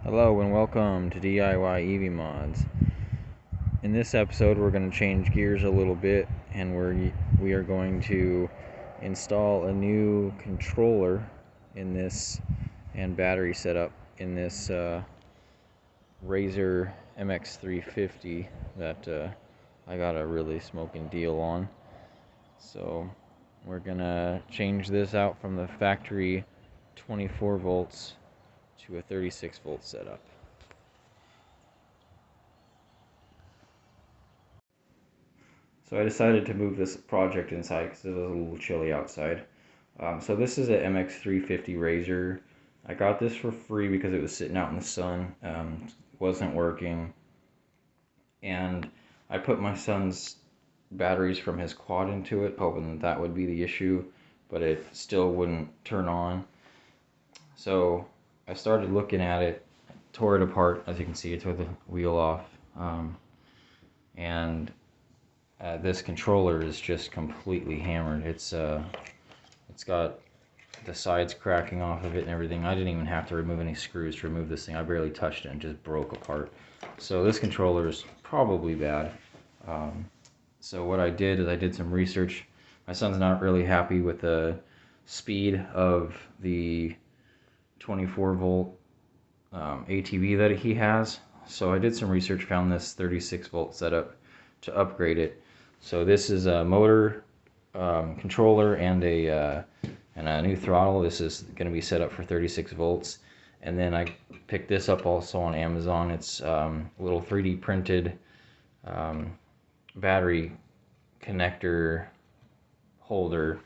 Hello and welcome to DIY EV Mods. In this episode we're going to change gears a little bit and we are going to install a new controller in this and battery setup in this Razer MX350 that I got a really smoking deal on. So we're going to change this out from the factory 24 volts to a 36 volt setup. So I decided to move this project inside because it was a little chilly outside. So this is an MX350 Razer. I got this for free because it was sitting out in the sun, wasn't working, and I put my son's batteries from his quad into it, hoping that would be the issue, but it still wouldn't turn on. So I started looking at it, tore it apart. As you can see, I tore the wheel off, and this controller is just completely hammered. It's got the sides cracking off of it and everything. I didn't even have to remove any screws to remove this thing. I barely touched it and just broke apart. So this controller is probably bad. So what I did is I did some research. My son's not really happy with the speed of the 24 volt ATV that he has. So I did some research, found this 36 volt setup to upgrade it. So this is a motor, controller, and a new throttle. This is going to be set up for 36 volts. And then I picked this up also on Amazon. It's a little 3D printed battery connector holder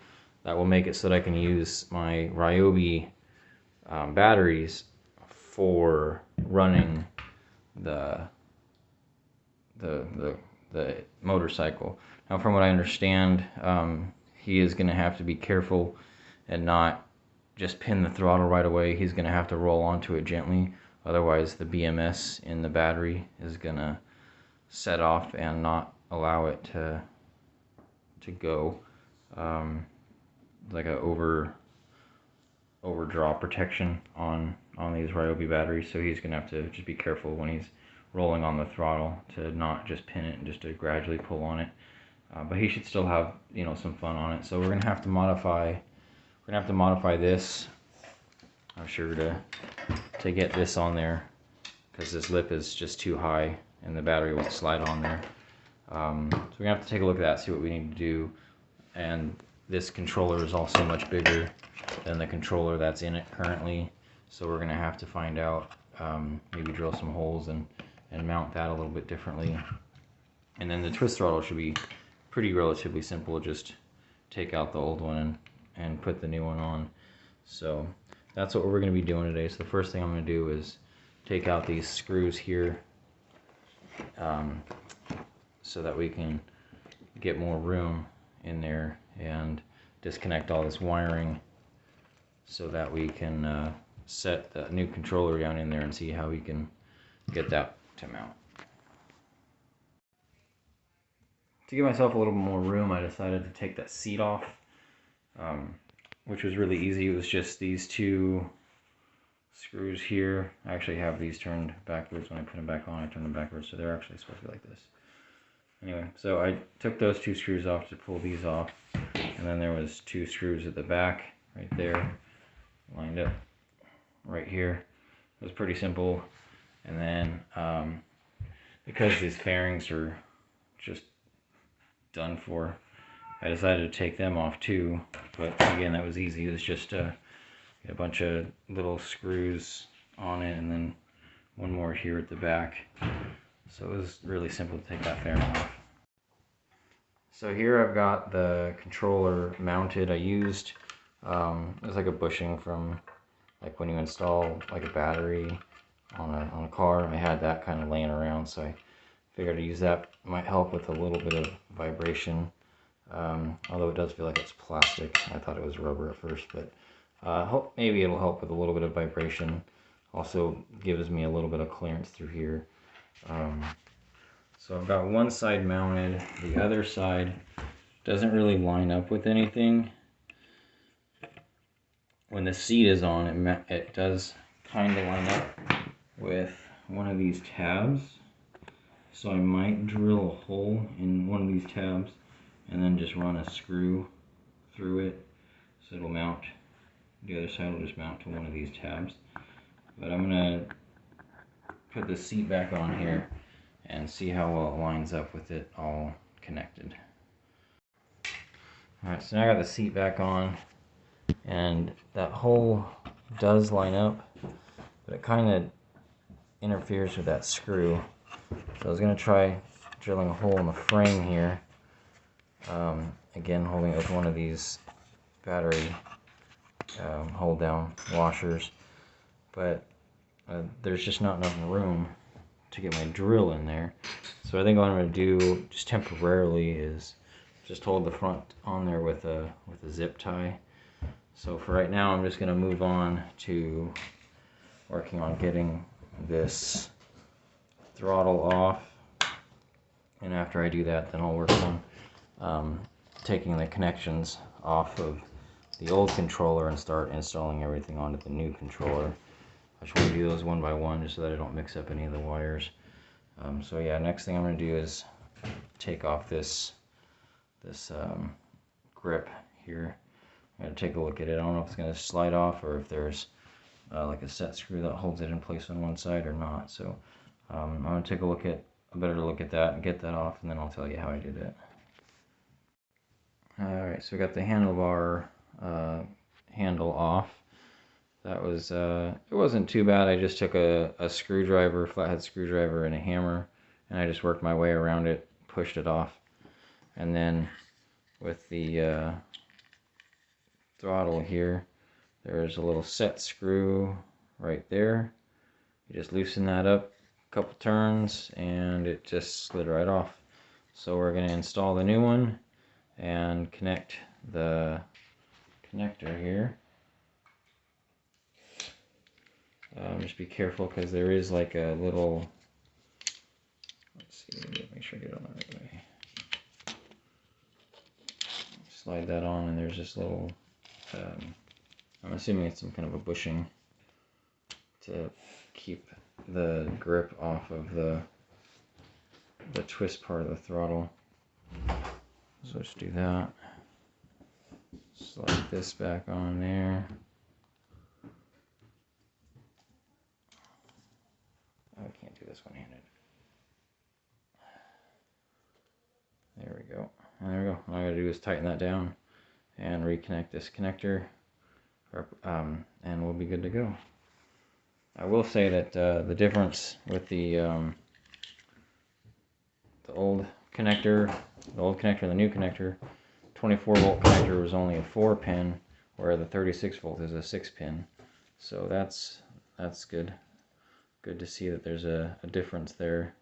that will make it so that I can use my Ryobi batteries for running the motorcycle. Now, from what I understand, he is going to have to be careful and not just pin the throttle right away. He's going to have to roll onto it gently, otherwise the BMS in the battery is going to set off and not allow it to go, like a overdraw protection on these Ryobi batteries. So he's going to have to just be careful when he's rolling on the throttle to not just pin it and just to gradually pull on it. But he should still have, some fun on it. So we're going to have to modify this. I'm sure to get this on there, because this lip is just too high and the battery won't slide on there. So we're going to have to take a look at that, see what we need to do. And this controller is also much bigger than the controller that's in it currently. So we're going to have to find out, maybe drill some holes and mount that a little bit differently. And then the twist throttle should be relatively simple. Just take out the old one and put the new one on. So that's what we're going to be doing today. So the first thing I'm going to do is take out these screws here, so that we can get more room in there, and disconnect all this wiring so that we can set the new controller down in there and see how we can get that to mount. To give myself a little more room, I decided to take that seat off, which was really easy. It was just these two screws here. I actually have these turned backwards. When I put them back on, I turn them backwards, so they're actually supposed to be like this. Anyway, so I took those two screws off to pull these off, and then there was two screws at the back right there, lined up right here. It was pretty simple. And then because these fairings are just done for, I decided to take them off too. But again, that was easy. It was just a bunch of little screws on it, and then one more here at the back. So it was really simple to take that fairing off. So here I've got the controller mounted. I used it's like a bushing from, like, when you install like a battery on a car. I had that kind of laying around, so I figured to use that. Might help with a little bit of vibration, although it does feel like it's plastic. I thought it was rubber at first, but maybe it'll help with a little bit of vibration. Also gives me a little bit of clearance through here. So I've got one side mounted. The other side doesn't really line up with anything. When the seat is on, it does kind of line up with one of these tabs. So I might drill a hole in one of these tabs and then just run a screw through it so it'll mount. The other side will just mount to one of these tabs. But I'm going to put the seat back on here and see how well it lines up with it all connected. Alright, so now I got the seat back on, and that hole does line up, but it kind of interferes with that screw. So I was going to try drilling a hole in the frame here. Again, holding it with one of these battery hold down washers, but there's just not enough room to get my drill in there. So I think what I'm going to do just temporarily is just hold the front on there with a zip tie. So for right now, I'm just going to move on to working on getting this throttle off, and after I do that, then I'll work on taking the connections off of the old controller and start installing everything onto the new controller. I just want to do those one by one just so that I don't mix up any of the wires. So yeah, next thing I'm going to do is take off this grip here. I'm going to take a look at it. I don't know if it's going to slide off or if there's like a set screw that holds it in place on one side or not. So I'm going to take a better look at that and get that off, and then I'll tell you how I did it. Alright, so we got the handlebar handle off. That was, it wasn't too bad. I just took a screwdriver, flathead screwdriver, and a hammer, and I just worked my way around it, pushed it off. And then with the throttle here, there's a little set screw right there. You just loosen that up a couple turns and it just slid right off. So we're going to install the new one and connect the connector here. Just be careful because there is like a little, let's see, make sure I get it on the right way. Slide that on, and there's this little, I'm assuming it's some kind of a bushing to keep the grip off of the twist part of the throttle. So let's do that. Slide this back on there. Oh, I can't do this one-handed. There we go. And there we go. All I gotta do is tighten that down and reconnect this connector, and we'll be good to go. I will say that the difference with the old connector, and the new connector, 24-volt connector was only a 4-pin, where the 36-volt is a 6-pin. So that's good. Good to see that there's a difference there.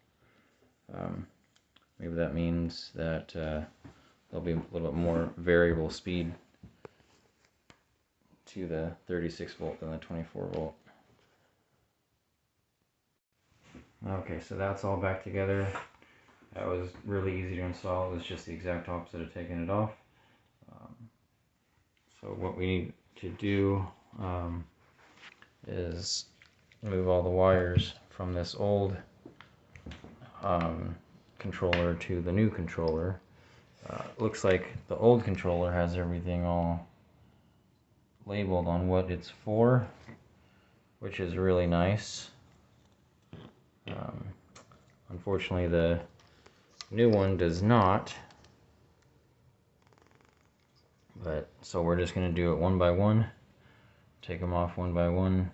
Maybe that means that there'll be a little bit more variable speed to the 36-volt than the 24-volt. Okay, so that's all back together. That was really easy to install. It was just the exact opposite of taking it off. So what we need to do is move all the wires from this old controller to the new controller. Looks like the old controller has everything all labeled on what it's for, which is really nice. Unfortunately, the new one does not. But so we're just going to do it one by one. Take them off one by one,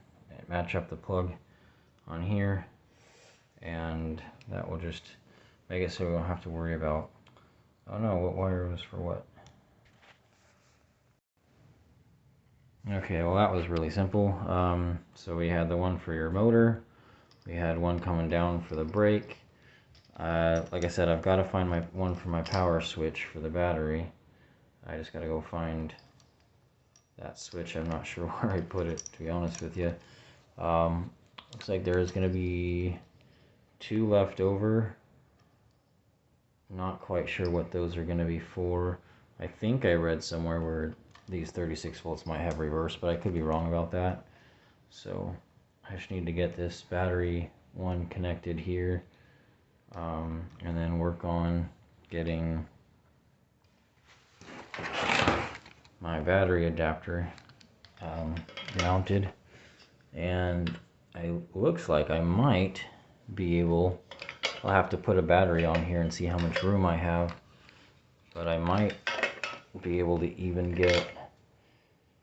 match up the plug on here, and that will just make it so we don't have to worry about, oh no, what wire was for what. Okay, well that was really simple. So we had the one for your motor, we had one coming down for the brake. Like I said, I've got to find my one for my power switch for the battery. I just got to go find that switch. I'm not sure where I put it, to be honest with you. Looks like there is going to be 2 left over. Not quite sure what those are going to be for. I think I read somewhere where these 36 volts might have reverse, but I could be wrong about that. So I just need to get this battery one connected here, and then work on getting my battery adapter mounted. And it looks like I might be able, I'll have to put a battery on here and see how much room I have, but I might be able to even get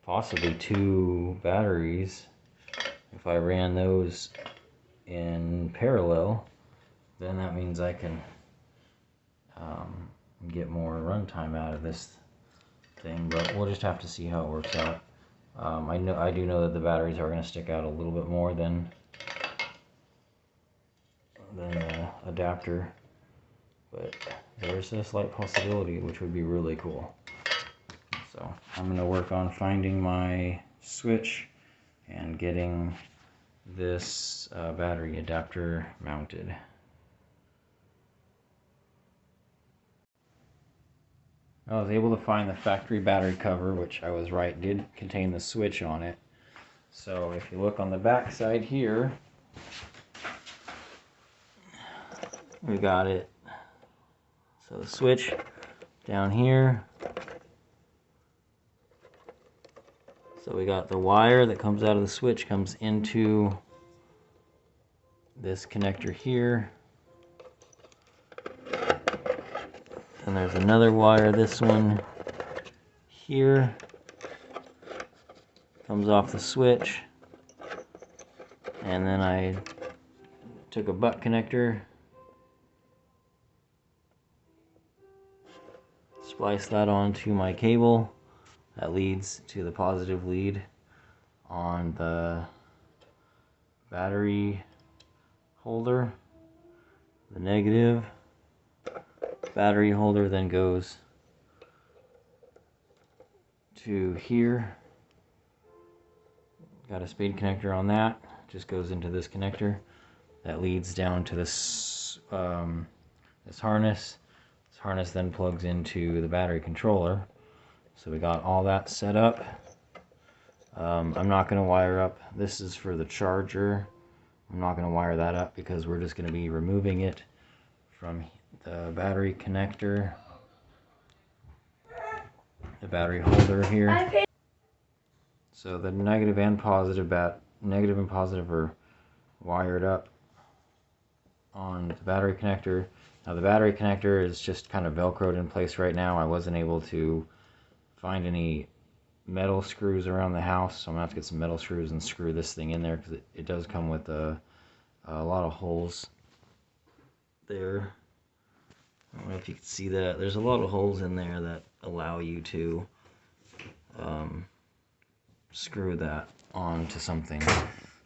possibly 2 batteries. If I ran those in parallel, then that means I can get more runtime out of this thing, but we'll just have to see how it works out. I do know that the batteries are going to stick out a little bit more than the adapter, but there's a slight possibility, which would be really cool. So I'm going to work on finding my switch and getting this battery adapter mounted. I was able to find the factory battery cover, which I was right, did contain the switch on it. So if you look on the back side here, we got it. So the switch down here. So we got the wire that comes out of the switch, comes into this connector here. And there's another wire, this one here, comes off the switch. And then I took a butt connector, spliced that onto my cable that leads to the positive lead on the battery holder. The negative battery holder then goes to here. Got a spade connector on that, just goes into this connector that leads down to this this harness. This harness then plugs into the battery controller. So we got all that set up. I'm not going to wire up, this is for the charger. I'm not going to wire that up because we're just going to be removing it from the battery connector, the battery holder here. So the negative and positive are wired up on the battery connector. Now the battery connector is just kind of velcroed in place right now. I wasn't able to find any metal screws around the house, so I'm gonna have to get some metal screws and screw this thing in there, because it does come with a lot of holes there. I don't know if you can see that. There's a lot of holes in there that allow you to screw that onto something.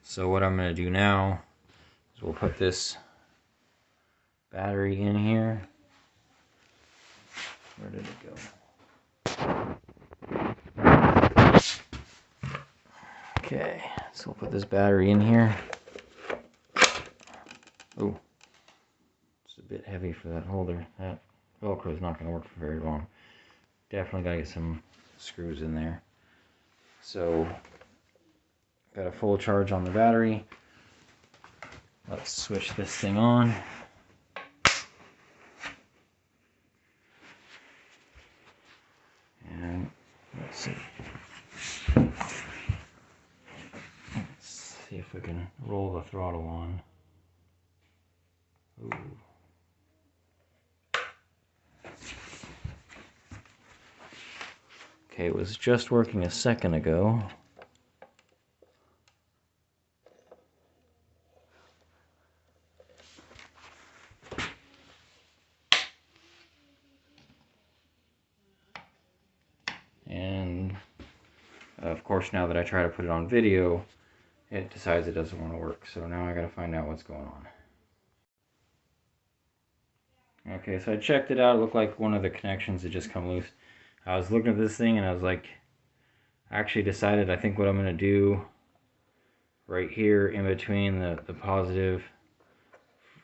So what I'm going to do now is we'll put this battery in here. Where did it go? Okay, so we'll put this battery in here. Oh, it's a bit heavy for that holder. That Velcro is not going to work for very long. Definitely got to get some screws in there. So, got a full charge on the battery. Let's switch this thing on. And let's see. Let's see if we can roll the throttle on. Ooh. Okay, it was just working a second ago. And of course, now that I try to put it on video, it decides it doesn't want to work. So now I gotta find out what's going on. Okay, so I checked it out. It looked like one of the connections had just come loose. I was looking at this thing and I was like, I actually decided, I think what I'm going to do right here in between the positive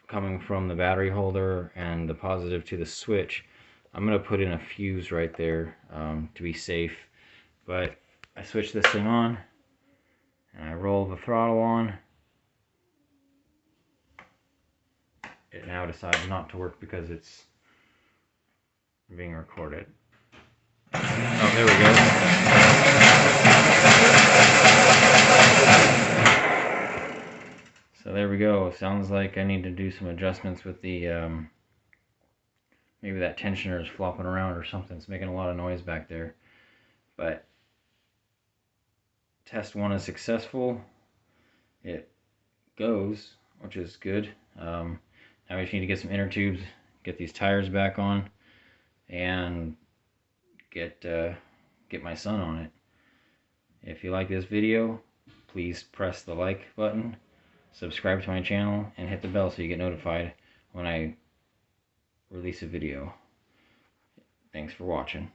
coming from the battery holder and the positive to the switch, I'm going to put in a fuse right there to be safe. But I switch this thing on and I roll the throttle on, decided not to work because it's being recorded. Oh, there we go. So there we go. Sounds like I need to do some adjustments with the, maybe that tensioner is flopping around or something. It's making a lot of noise back there. But test 1 is successful. It goes, which is good. Now we just need to get some inner tubes, get these tires back on, and get my son on it. If you like this video, please press the like button, subscribe to my channel, and hit the bell so you get notified when I release a video. Thanks for watching.